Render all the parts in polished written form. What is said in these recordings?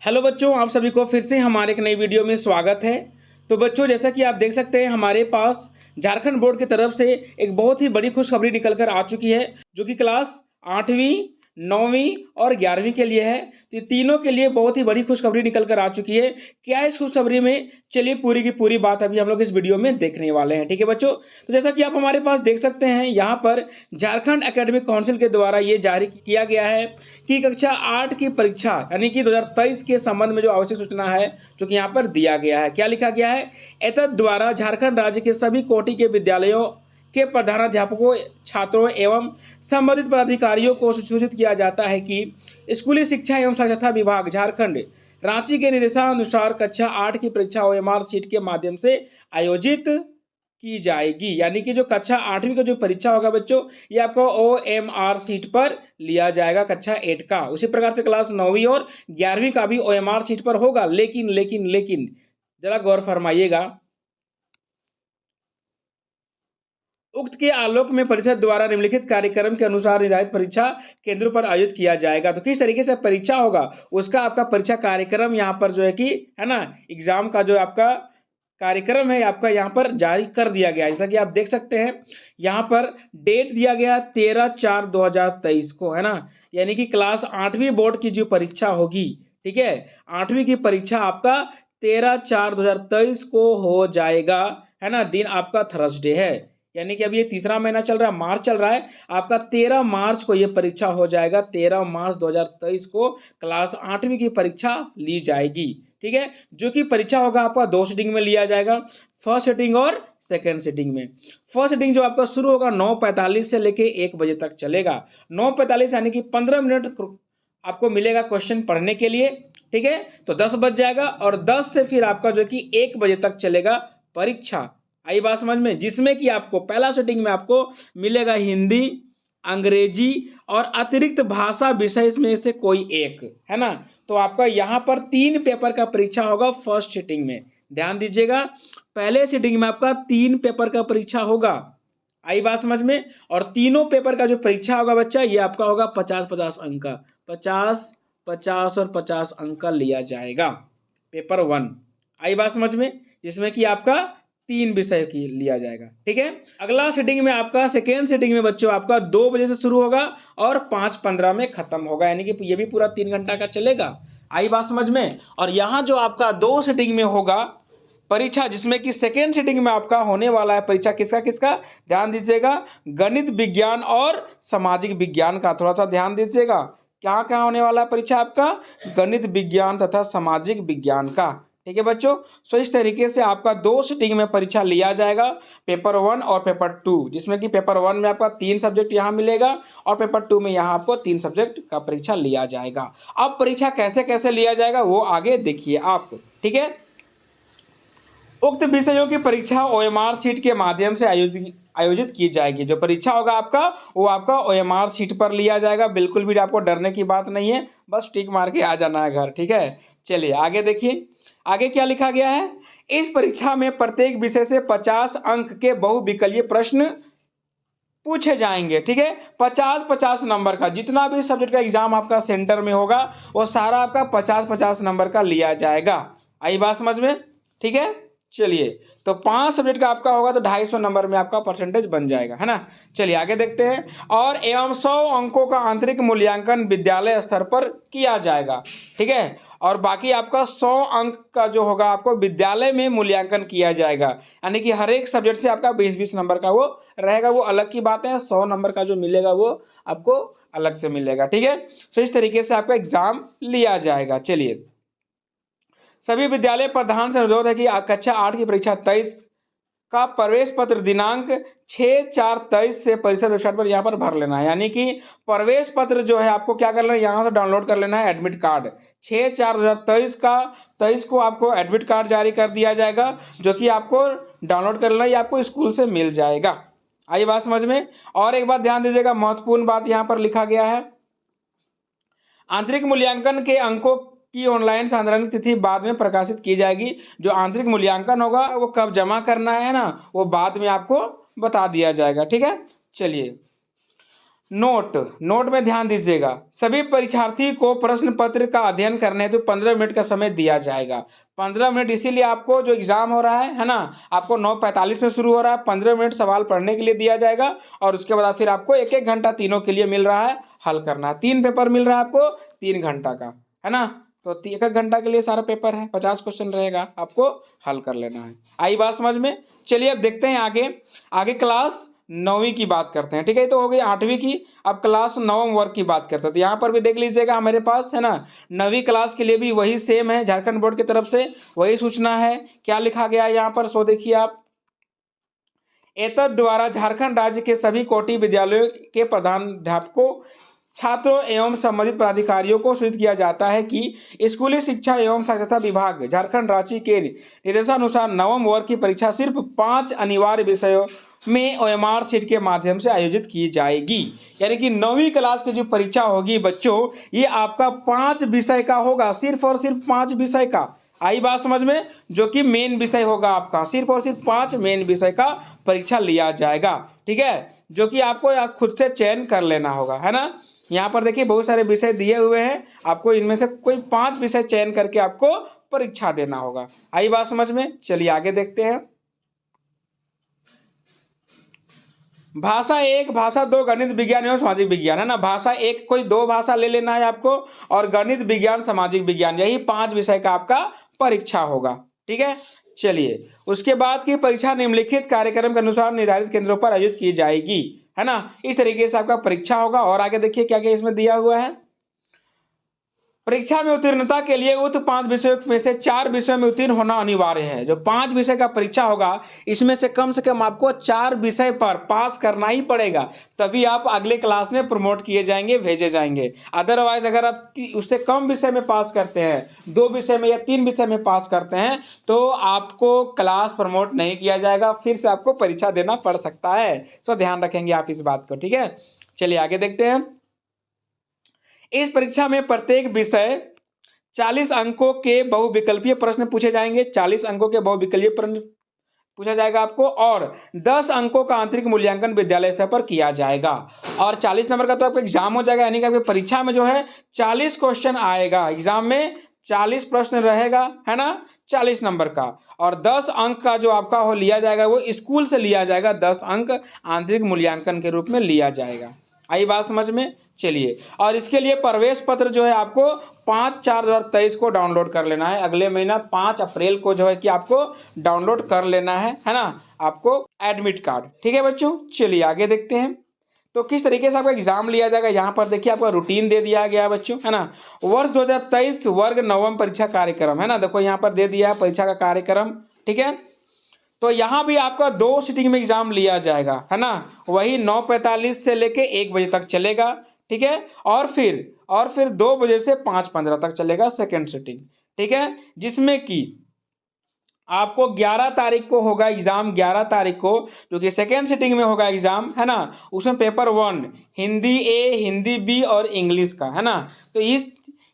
Hello बच्चों, आप सभी को फिर से हमारे एक नई वीडियो में स्वागत है। तो बच्चों, जैसा कि आप देख सकते हैं, हमारे पास झारखंड बोर्ड की तरफ से एक बहुत ही बड़ी खुशखबरी निकल कर आ चुकी है, जो कि क्लास 8वीं 9वीं और 11वीं के लिए है। तो ये तीनों के लिए बहुत ही बड़ी खुशखबरी निकल कर आ चुकी है। क्या है इस खुशखबरी में, चलिए पूरी की पूरी बात अभी हम लोग इस वीडियो में देखने वाले हैं। ठीक है बच्चों, तो जैसा कि आप हमारे पास देख सकते हैं, यहाँ पर झारखंड एकेडमिक काउंसिल के द्वारा ये जारी किया गया है कि कक्षा 8 की परीक्षा यानी कि 2023 के संबंध में जो आवश्यक सूचना है, जो कि यहाँ पर दिया गया है। क्या लिखा गया है? एतद द्वारा झारखंड राज्य के सभी कोटि के विद्यालयों के प्रधानाध्यापकों, छात्रों एवं संबंधित पदाधिकारियों को सूचित किया जाता है कि स्कूली शिक्षा एवं साक्षरता विभाग झारखंड रांची के निर्देशानुसार कक्षा 8 की परीक्षा OMR सीट के माध्यम से आयोजित की जाएगी। यानी कि जो कक्षा 8वीं का जो परीक्षा होगा बच्चों, ये आपको OMR सीट पर लिया जाएगा कक्षा 8 का। उसी प्रकार से क्लास 9वीं और 11वीं का भी OMR सीट पर होगा। लेकिन जरा गौर फरमाइएगा, उक्त के आलोक में परिषद द्वारा निम्नलिखित कार्यक्रम के अनुसार निर्धारित परीक्षा केंद्रों पर आयोजित किया जाएगा। तो किस तरीके से परीक्षा होगा, उसका आपका परीक्षा कार्यक्रम यहाँ पर जो है कि है ना, एग्जाम का जो आपका कार्यक्रम है आपका यहाँ पर जारी कर दिया गया है। जैसा कि आप देख सकते हैं, यहाँ पर डेट दिया गया 13/4/2023 को, है ना। यानी कि क्लास 8वीं बोर्ड की जो परीक्षा होगी, ठीक है, 8वीं की परीक्षा आपका 13/4/2023 को हो जाएगा, है ना। दिन आपका थर्सडे है, यानी कि अभी ये तीसरा महीना चल रहा है, मार्च चल रहा है। आपका 13 मार्च को ये परीक्षा हो जाएगा। 13 मार्च 2023 को क्लास 8वीं की परीक्षा ली जाएगी। ठीक है, जो कि परीक्षा होगा आपका 2 सीटिंग में लिया जाएगा, फर्स्ट सीटिंग और सेकेंड सीटिंग में। फर्स्ट सीटिंग जो आपका शुरू होगा 9:45 से लेके 1 बजे तक चलेगा। 9:45 यानी कि 15 मिनट आपको मिलेगा क्वेश्चन पढ़ने के लिए। ठीक है, तो 10 बज जाएगा और 10 से फिर आपका जो कि 1 बजे तक चलेगा परीक्षा। आई बात समझ में? जिसमें कि आपको पहला सेटिंग में आपको मिलेगा हिंदी, अंग्रेजी और अतिरिक्त भाषा विषय में से कोई एक, है ना। तो आपका यहाँ पर 3 पेपर का परीक्षा होगा फर्स्ट सीटिंग में। ध्यान दीजिएगा, पहले सीटिंग में आपका 3 पेपर का परीक्षा होगा। आई बात समझ में? और तीनों पेपर का जो परीक्षा होगा बच्चा, ये आपका होगा 50-50 अंक का। 50-50 और 50 अंक का लिया जाएगा पेपर 1। आई बात समझ में? जिसमें कि आपका 3 विषय की लिया जाएगा। ठीक है, अगला सीटिंग में आपका सेकेंड सीटिंग में बच्चों आपका 2 बजे से शुरू होगा और 5:15 में खत्म होगा। यानी कि ये भी पूरा 3 घंटा का चलेगा। आई बात समझ में? और यहाँ जो आपका 2 सीटिंग में होगा परीक्षा, जिसमें कि सेकेंड सीटिंग में आपका होने वाला है परीक्षा किसका किसका, ध्यान दीजिएगा, गणित विज्ञान और सामाजिक विज्ञान का। थोड़ा सा ध्यान दीजिएगा, क्या क्या होने वाला है परीक्षा आपका, गणित विज्ञान तथा सामाजिक विज्ञान का। ठीक है बच्चों, सो इस तरीके से आपका 2 सीटिंग में परीक्षा लिया जाएगा, पेपर 1 और पेपर 2, जिसमें कि पेपर 1 में आपका 3 सब्जेक्ट यहाँ मिलेगा और पेपर 2 में यहाँ आपको 3 सब्जेक्ट का परीक्षा लिया जाएगा। अब परीक्षा कैसे कैसे लिया जाएगा वो आगे देखिए आप। ठीक है, उक्त विषयों की परीक्षा OMR सीट के माध्यम से आयोजित की जाएगी। जो परीक्षा होगा आपका, वो आपका OMR सीट पर लिया जाएगा। बिल्कुल भी आपको डरने की बात नहीं है, बस टिक मार के आ जाना है घर। ठीक है, चलिए आगे देखिए, आगे क्या लिखा गया है। इस परीक्षा में प्रत्येक विषय से 50 अंक के बहुविकल्पीय प्रश्न पूछे जाएंगे। ठीक है, 50-50 नंबर का, जितना भी सब्जेक्ट का एग्जाम आपका सेंटर में होगा वो सारा आपका 50-50 नंबर का लिया जाएगा। आई बात समझ में? ठीक है, चलिए, तो 5 सब्जेक्ट का आपका होगा तो 250 नंबर में आपका परसेंटेज बन जाएगा, है ना। चलिए आगे देखते हैं। और एवं 100 अंकों का आंतरिक मूल्यांकन विद्यालय स्तर पर किया जाएगा। ठीक है, और बाकी आपका 100 अंक का जो होगा आपको विद्यालय में मूल्यांकन किया जाएगा। यानी कि हर एक सब्जेक्ट से आपका 20-20 नंबर का वो रहेगा, वो अलग की बात है। 100 नंबर का जो मिलेगा वो आपको अलग से मिलेगा। ठीक है, तो इस तरीके से आपका एग्जाम लिया जाएगा। चलिए, सभी विद्यालय प्रधान से अनुरोध है कि कक्षा 8 की परीक्षा 23 का प्रवेश पत्र दिनांक 6/4/23 से परिषद वेबसाइट पर यहाँ पर भर लेना है। यानी कि प्रवेश पत्र जो है आपको क्या कर लेना है, यहाँ से डाउनलोड कर लेना है एडमिट कार्ड। 6/4/2023 का 23 को आपको एडमिट कार्ड जारी कर दिया जाएगा, जो कि आपको डाउनलोड कर लेना है, आपको स्कूल से मिल जाएगा। आई बात समझ में? और एक बात ध्यान दीजिएगा, महत्वपूर्ण बात यहाँ पर लिखा गया है, आंतरिक मूल्यांकन के अंकों की ऑनलाइन साधारण तिथि बाद में प्रकाशित की जाएगी। जो आंतरिक मूल्यांकन होगा वो कब जमा करना है ना, वो बाद में आपको बता दिया जाएगा। ठीक है, चलिए नोट में ध्यान दीजिएगा। सभी परीक्षार्थी को प्रश्न पत्र का अध्ययन करने हेतु 15 मिनट का समय दिया जाएगा। 15 मिनट इसीलिए आपको जो एग्जाम हो रहा है ना, आपको 9:45 में शुरू हो रहा है, 15 मिनट सवाल पढ़ने के लिए दिया जाएगा और उसके बाद फिर आपको 1-1 घंटा तीनों के लिए मिल रहा है हल करना है। 3 पेपर मिल रहा है आपको 3 घंटा का, है ना। तो 1-1 घंटा के लिए सारा पेपर है, 50 क्वेश्चन रहेगा, आपको हल कर लेना है। आई बात समझ में। चलिए अब देखते हैं आगे क्लास 9वीं की बात करते हैं। ठीक है, तो हो गई 8वीं की। अब क्लास 9 वर्ग की बात करते हैं। तो यहाँ पर भी देख लीजिएगा हमारे पास, है ना, 9वीं क्लास के लिए भी वही सेम है, झारखंड बोर्ड की तरफ से वही सूचना है। क्या लिखा गया है यहाँ पर, सो देखिए आप। एतद द्वारा झारखंड राज्य के सभी कोटि विद्यालयों के प्रधानाध्यापकों, छात्रों एवं संबंधित पदाधिकारियों को सूचित किया जाता है कि स्कूली शिक्षा एवं साक्षरता विभाग झारखंड राज्य के निर्देशानुसार 9वीं वर्ग की परीक्षा सिर्फ 5 अनिवार्य विषयों में OMR शीट के माध्यम से आयोजित की जाएगी। यानी कि 9वीं क्लास की जो परीक्षा होगी बच्चों, ये आपका 5 विषय का होगा, सिर्फ और सिर्फ 5 विषय का। आई बात समझ में, जो कि मेन विषय होगा आपका, सिर्फ और सिर्फ 5 मेन विषय का परीक्षा लिया जाएगा। ठीक है, जो कि आपको खुद से चयन कर लेना होगा, है ना। यहाँ पर देखिए बहुत सारे विषय दिए हुए हैं, आपको इनमें से कोई 5 विषय चयन करके आपको परीक्षा देना होगा। आई बात समझ में। चलिए आगे देखते हैं। भाषा 1, भाषा 2, गणित विज्ञान एवं सामाजिक विज्ञान, है ना। भाषा 1 कोई 2 भाषा ले लेना है आपको, और गणित विज्ञान सामाजिक विज्ञान, यही 5 विषय का आपका परीक्षा होगा। ठीक है, चलिए उसके बाद की परीक्षा निम्नलिखित कार्यक्रम के अनुसार निर्धारित केंद्रों पर आयोजित की जाएगी, है ना। इस तरीके से आपका परीक्षा होगा। और आगे देखिए क्या क्या इसमें दिया हुआ है। परीक्षा में उत्तीर्णता के लिए उक्त 5 विषयों में से 4 विषयों में उत्तीर्ण होना अनिवार्य है। जो 5 विषय का परीक्षा होगा, इसमें से कम आपको 4 विषय पर पास करना ही पड़ेगा, तभी आप अगले क्लास में प्रमोट किए जाएंगे, भेजे जाएंगे। अदरवाइज अगर आप उससे कम विषय में पास करते हैं, 2 विषय में या 3 विषय में पास करते हैं, तो आपको क्लास प्रमोट नहीं किया जाएगा, फिर से आपको परीक्षा देना पड़ सकता है। तो ध्यान रखेंगे आप इस बात को। ठीक है, चलिए आगे देखते हैं। इस परीक्षा में प्रत्येक विषय 40 अंकों के बहुविकल्पीय प्रश्न पूछे जाएंगे। 40 अंकों के बहुविकल्पीय प्रश्न पूछा जाएगा आपको, और 10 अंकों का आंतरिक मूल्यांकन विद्यालय स्तर पर किया जाएगा। और 40 नंबर का तो आपका एग्जाम हो जाएगा, यानी कि आपकी परीक्षा में जो है 40 क्वेश्चन आएगा। एग्जाम में 40 प्रश्न रहेगा, है ना, 40 नंबर का। और 10 अंक का जो आपका हो लिया जाएगा, वो स्कूल से लिया जाएगा, 10 अंक आंतरिक मूल्यांकन के रूप में लिया जाएगा। आई बात समझ में। चलिए, और इसके लिए प्रवेश पत्र जो है आपको 5/4/2023 को डाउनलोड कर लेना है। अगले महीना 5 अप्रैल को जो है कि आपको डाउनलोड कर लेना है ना, आपको एडमिट कार्ड। ठीक है बच्चों, चलिए आगे देखते हैं। तो किस तरीके से आपका एग्जाम लिया जाएगा, यहाँ पर देखिए आपका रूटीन दे दिया गया है बच्चों, है ना। वर्ष 2023 वर्ग 9वीं परीक्षा कार्यक्रम, है ना, देखो यहाँ पर दे दिया है परीक्षा का कार्यक्रम। ठीक है, तो यहाँ भी आपका 2 सिटिंग में एग्जाम लिया जाएगा, है ना। वही 9:45 से लेके 1 बजे तक चलेगा। ठीक है, और फिर 2 बजे से 5:15 तक चलेगा सेकेंड सिटिंग। ठीक है, जिसमें कि आपको 11 तारीख को होगा एग्जाम, 11 तारीख को, जो कि सेकेंड सिटिंग में होगा एग्जाम, है ना। उसमें paper 1 Hindi A, Hindi B और इंग्लिश का, है ना। तो इस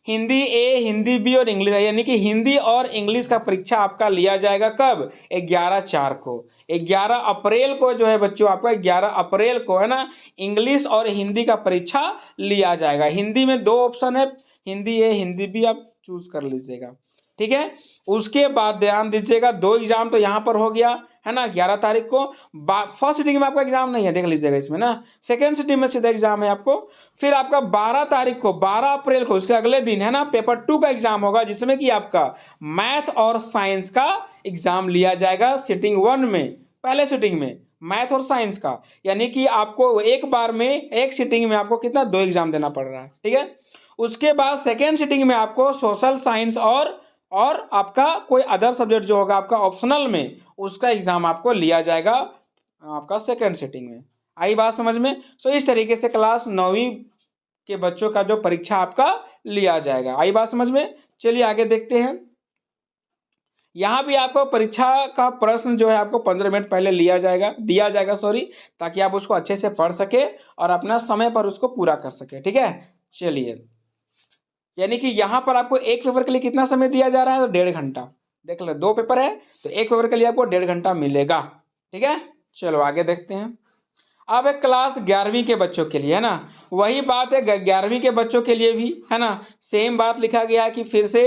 हिंदी A, हिंदी B और इंग्लिश, यानी कि हिंदी और इंग्लिश का परीक्षा आपका लिया जाएगा कब, 11/4 को। 11 अप्रैल को जो है बच्चों आपका 11 अप्रैल को, है ना, इंग्लिश और हिंदी का परीक्षा लिया जाएगा। हिंदी में 2 ऑप्शन है, हिंदी A, हिंदी B, आप चूज कर लीजिएगा। ठीक है, उसके बाद ध्यान दीजिएगा 2 एग्जाम तो यहाँ पर हो गया, है ना, 11 तारीख को। फर्स्ट सिटिंग में आपका एग्जाम नहीं है, देख लीजिएगा इसमें ना, सेकेंड सिटिंग में सीधा एग्जाम है आपको। फिर आपका 12 तारीख को, 12 अप्रैल को, उसके अगले दिन, है ना, पेपर 2 का एग्जाम होगा, जिसमें कि आपका मैथ और साइंस का एग्जाम लिया जाएगा सिटिंग 1 में, पहले सिटिंग में मैथ और साइंस का। यानी कि आपको एक बार में, एक सिटिंग में आपको कितना, 2 एग्जाम देना पड़ रहा है। ठीक है, उसके बाद सेकेंड सिटिंग में आपको सोशल साइंस और आपका कोई अदर सब्जेक्ट जो होगा आपका ऑप्शनल में, उसका एग्जाम आपको लिया जाएगा आपका सेकेंड सिटिंग में। आई बात समझ में। सो इस तरीके से क्लास 9वीं के बच्चों का जो परीक्षा आपका लिया जाएगा। आई बात समझ में। चलिए आगे देखते हैं। यहाँ भी आपको परीक्षा का प्रश्न जो है आपको 15 मिनट पहले दिया जाएगा, ताकि आप उसको अच्छे से पढ़ सके और अपना समय पर उसको पूरा कर सके। ठीक है, चलिए, यानी कि यहाँ पर आपको एक पेपर के लिए कितना समय दिया जा रहा है, तो 1.5 घंटा। देख लो, 2 पेपर है तो एक पेपर के लिए आपको 1.5 घंटा मिलेगा। ठीक है, चलो आगे देखते हैं। अब एक क्लास 11वीं के बच्चों के लिए, है ना, वही बात है 11वीं के बच्चों के लिए भी, है ना, सेम बात लिखा गया है कि फिर से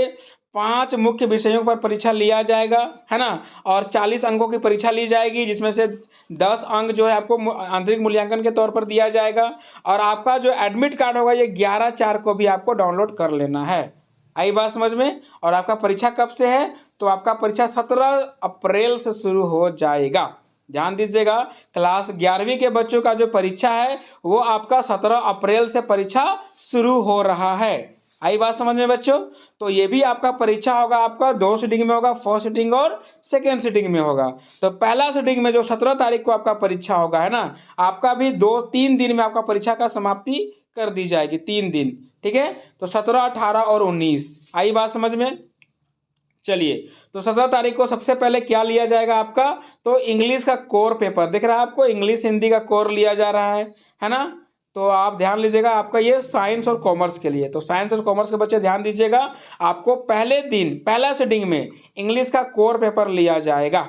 5 मुख्य विषयों पर परीक्षा लिया जाएगा, है ना, और 40 अंकों की परीक्षा ली जाएगी, जिसमें से 10 अंक जो है आपको आंतरिक मूल्यांकन के तौर पर दिया जाएगा। और आपका जो एडमिट कार्ड होगा ये 11/4 को भी आपको डाउनलोड कर लेना है। आई बात समझ में। और आपका परीक्षा कब से है, तो आपका परीक्षा 17 अप्रैल से शुरू हो जाएगा। ध्यान दीजिएगा, क्लास 11वीं के बच्चों का जो परीक्षा है वो आपका 17 अप्रैल से परीक्षा शुरू हो रहा है। आई बात समझ में बच्चों। तो ये भी आपका परीक्षा होगा, आपका 2 सीटिंग में होगा, फर्स्ट सीटिंग और सेकेंड सीटिंग में होगा। तो पहला सीटिंग में जो 17 तारीख को आपका परीक्षा होगा, है ना, आपका भी 2-3 दिन में आपका परीक्षा का समाप्ति कर दी जाएगी, 3 दिन, ठीक है। तो 17, 18 और 19। आई बात समझ में। चलिए, तो 17 तारीख को सबसे पहले क्या लिया जाएगा आपका, तो इंग्लिश का कोर पेपर दिख रहा है आपको, इंग्लिश हिंदी का कोर लिया जा रहा है ना। तो आप ध्यान लीजिएगा, आपका ये साइंस और कॉमर्स के लिए, तो साइंस और कॉमर्स के बच्चे ध्यान दीजिएगा, आपको पहले दिन पहला सीटिंग में इंग्लिश का कोर पेपर लिया जाएगा,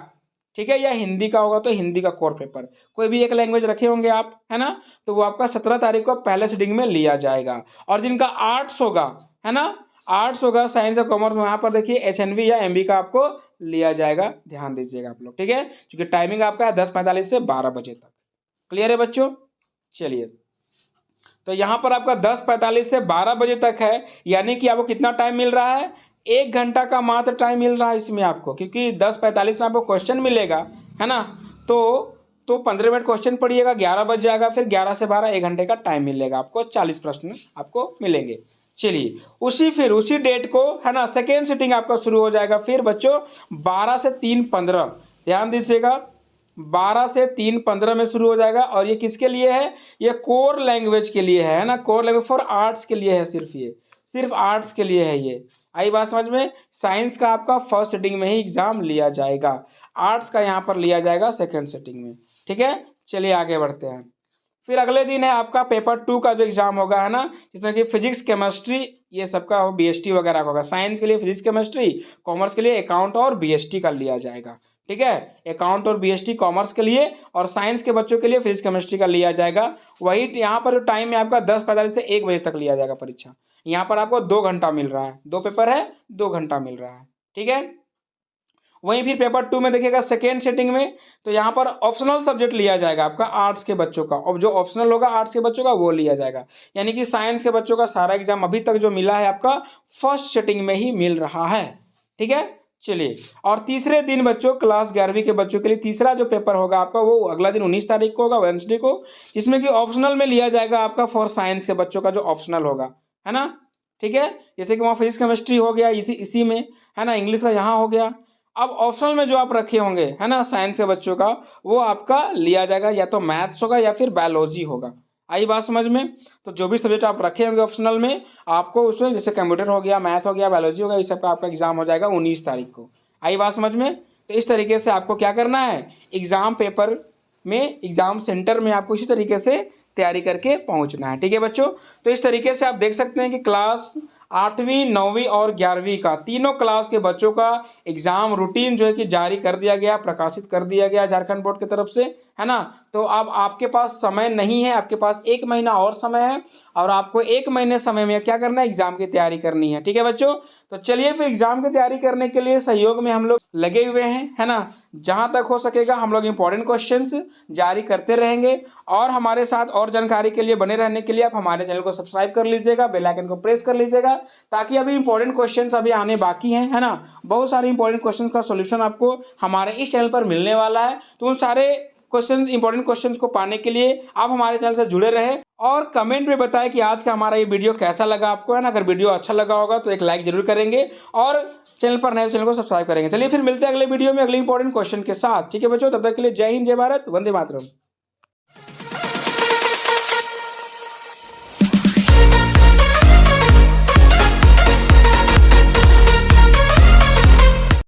ठीक है। या हिंदी का होगा तो हिंदी का कोर पेपर, कोई भी एक लैंग्वेज रखे होंगे आप, है ना, तो वो आपका 17 तारीख को पहले सीटिंग में लिया जाएगा। और जिनका आर्ट्स होगा, है ना, आर्ट्स होगा, साइंस और कॉमर्स, वहां पर देखिए HNV या MB का आपको लिया जाएगा। ध्यान दीजिएगा आप लोग, ठीक है, क्योंकि टाइमिंग आपका है 10:45 से 12 बजे तक। क्लियर है बच्चों। चलिए, तो यहाँ पर आपका 10:45 से 12 बजे तक है, यानी कि आपको कितना टाइम मिल रहा है, 1 घंटा का मात्र टाइम मिल रहा है इसमें आपको, क्योंकि 10:45 में आपको क्वेश्चन मिलेगा, है ना। तो 15 मिनट क्वेश्चन पढ़िएगा, 11 बज जाएगा, फिर 11 से 12 1 घंटे का टाइम मिलेगा आपको, 40 प्रश्न आपको मिलेंगे। चलिए, उसी डेट को, है ना, सेकेंड सीटिंग आपका शुरू हो जाएगा फिर बच्चों 12 से 3:15। ध्यान दीजिएगा, 12 से 3:15 में शुरू हो जाएगा। और ये किसके लिए है, ये कोर लैंग्वेज के लिए है ना, कोर लैंग्वेज फॉर आर्ट्स के लिए है, सिर्फ आर्ट्स के लिए है ये। आई बात समझ में। साइंस का आपका फर्स्ट सीटिंग में ही एग्जाम लिया जाएगा, आर्ट्स का यहाँ पर लिया जाएगा सेकेंड सीटिंग में, ठीक है। चलिए आगे बढ़ते हैं। फिर अगले दिन है आपका पेपर 2 का जो एग्जाम होगा, है ना, जिसमें कि फिजिक्स, केमिस्ट्री, ये सबका BST वगैरह होगा। साइंस के लिए फिजिक्स केमिस्ट्री, कॉमर्स के लिए अकाउंट और BST का लिया जाएगा, ठीक है। अकाउंट और BST कॉमर्स के लिए, और साइंस के बच्चों के लिए फिजिक्स केमिस्ट्री का लिया जाएगा। वही यहाँ पर टाइम है आपका 10:45 से 1 बजे तक लिया जाएगा परीक्षा। यहाँ पर आपको 2 घंटा मिल रहा है, 2 पेपर है, 2 घंटा मिल रहा है, ठीक है। वहीं फिर पेपर 2 में देखिएगा सेकेंड सीटिंग में, तो यहाँ पर ऑप्शनल सब्जेक्ट लिया जाएगा आपका आर्ट्स के बच्चों का, और जो ऑप्शनल होगा आर्ट्स के बच्चों का वो लिया जाएगा। यानी कि साइंस के बच्चों का सारा एग्जाम अभी तक जो मिला है आपका फर्स्ट सीटिंग में ही मिल रहा है, ठीक है। चलिए, और तीसरे दिन बच्चों क्लास 11वीं के बच्चों के लिए तीसरा जो पेपर होगा आपका वो अगला दिन 19 तारीख को होगा, वेडनेसडे को, जिसमें कि ऑप्शनल में लिया जाएगा आपका फॉर साइंस के बच्चों का जो ऑप्शनल होगा, है ना, ठीक है। जैसे कि वहाँ फिजिक्स केमिस्ट्री हो गया इसी में, है ना, इंग्लिश का यहाँ हो गया। अब ऑप्शनल में जो आप रखे होंगे, है ना, साइंस के बच्चों का, वो आपका लिया जाएगा या तो मैथ्स होगा या फिर बायोलॉजी होगा। आई बात समझ में। तो जो भी सब्जेक्ट आप रखे होंगे ऑप्शनल में, आपको उसमें जैसे कंप्यूटर हो गया, मैथ हो गया, बायोलॉजी हो गया, इस सब का आपका एग्जाम हो जाएगा 19 तारीख को। आई बात समझ में। तो इस तरीके से आपको क्या करना है, एग्जाम पेपर में, एग्जाम सेंटर में आपको इसी तरीके से तैयारी करके पहुंचना है, ठीक है बच्चों। तो इस तरीके से आप देख सकते हैं कि क्लास 8वीं, 9वीं और 11वीं का तीनों क्लास के बच्चों का एग्जाम रूटीन जो है कि जारी कर दिया गया, प्रकाशित कर दिया गया झारखंड बोर्ड की तरफ से, है ना। तो अब आपके पास समय नहीं है, आपके पास 1 महीना और समय है, और आपको 1 महीने समय में क्या करना है, एग्जाम की तैयारी करनी है, ठीक है बच्चों। तो चलिए फिर एग्जाम की तैयारी करने के लिए सहयोग में हम लोग लगे हुए हैं, है ना। जहां तक हो सकेगा हम लोग इंपॉर्टेंट क्वेश्चंस जारी करते रहेंगे, और हमारे साथ और जानकारी के लिए बने रहने के लिए आप हमारे चैनल को सब्सक्राइब कर लीजिएगा, बेल आइकन को प्रेस कर लीजिएगा, ताकि अभी इंपॉर्टेंट क्वेश्चंस अभी आने बाकी हैं, है ना। बहुत सारे इंपॉर्टेंट क्वेश्चंस का सॉल्यूशन आपको हमारे इस चैनल पर मिलने वाला है। तो उन सारे क्वेश्चन, इंपॉर्टेंट क्वेश्चंस को पाने के लिए आप हमारे चैनल से जुड़े रहे, और कमेंट में बताएं कि आज का हमारा ये वीडियो कैसा लगा आपको, है ना। अगर वीडियो अच्छा लगा होगा तो एक लाइक जरूर करेंगे, और चैनल पर नए चैनल को सब्सक्राइब करेंगे। चलिए फिर मिलते हैं अगले वीडियो में अगले इंपॉर्टेंट क्वेश्चन के साथ, ठीक है बच्चों। तब तक के लिए जय हिंद, जय भारत, वंदे मातरम।